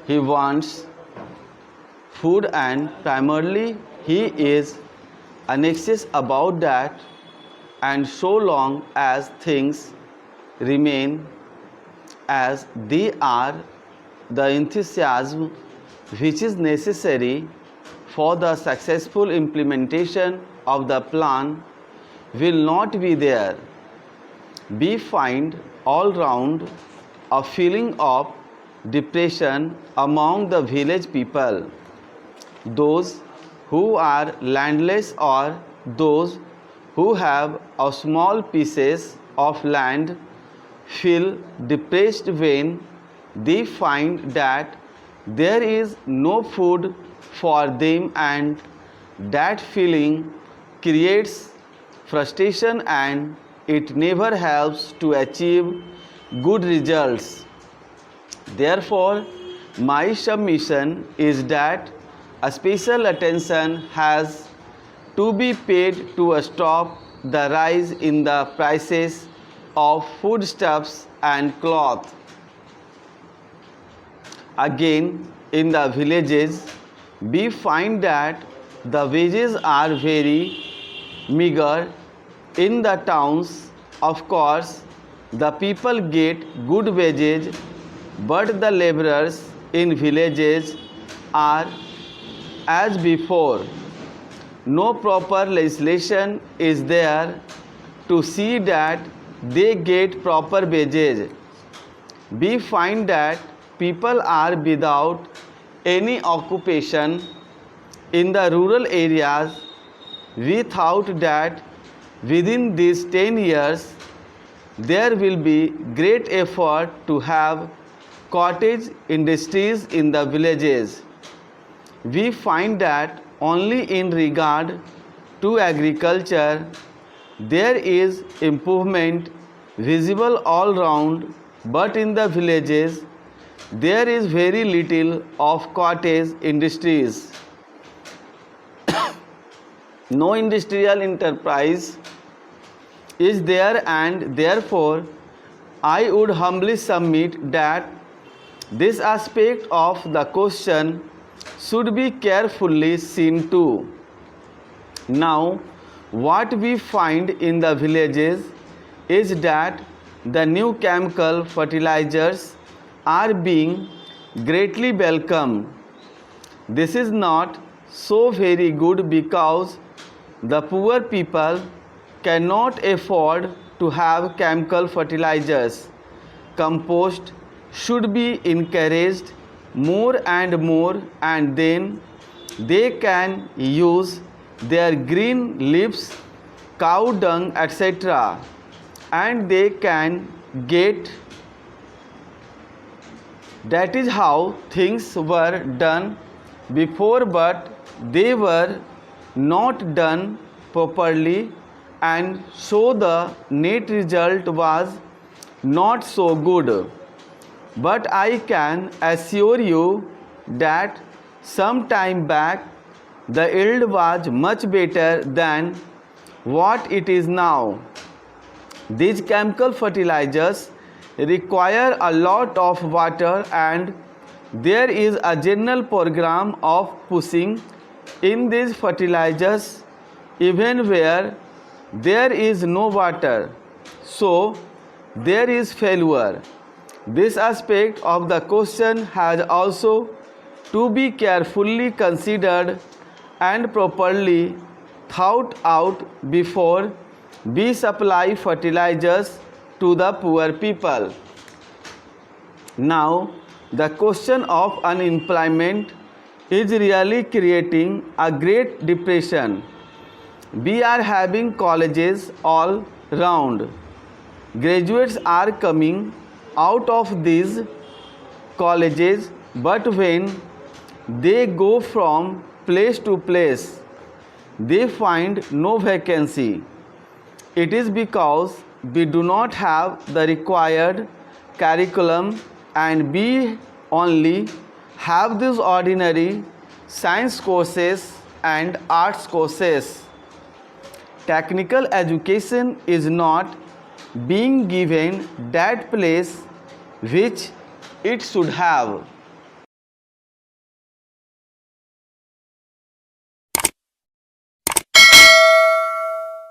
He wants food and primarily he is anxious about that, and so long as things remain as they are, the enthusiasm which is necessary for the successful implementation of the plan will not be there. We find all round a feeling of depression among the village people. Those who are landless or those who have a small pieces of land feel depressed when they find that there is no food for them, and that feeling creates frustration and it never helps to achieve good results. Therefore, my submission is that a special attention has to be paid to stop the rise in the prices of foodstuffs and cloth. Again, in the villages, we find that the wages are very meager. In the towns, of course, the people get good wages, but the laborers in villages are as before. No proper legislation is there to see that they get proper wages. We find that people are without any occupation in the rural areas. We thought that within these 10 years there will be great effort to have cottage industries in the villages. We find that only in regard to agriculture there is improvement visible all round, but in the villages there is very little of cottage industries. No industrial enterprise is there, and therefore I would humbly submit that this aspect of the question should be carefully seen to. Now, what we find in the villages is that the new chemical fertilizers are being greatly welcomed. This is not so very good because the poor people cannot afford to have chemical fertilizers. Compost should be encouraged more and more, and then they can use their green leaves, cow dung, etc., and they can get. That is how things were done before, but they were not done properly, and so the net result was not so good. But I can assure you that some time back the yield was much better than what it is now. These chemical fertilizers require a lot of water, and there is a general program of pushing in these fertilizers even where there is no water, so there is failure. This aspect of the question has also to be carefully considered and properly thought out before we supply fertilizers to the poor people. Now, the question of unemployment is really creating a great depression. We are having colleges all round. Graduates are coming out of these colleges, but when they go from place to place, they find no vacancy. It is because we do not have the required curriculum, and we only have these ordinary science courses and arts courses. Technical education is not being given that place which it should have.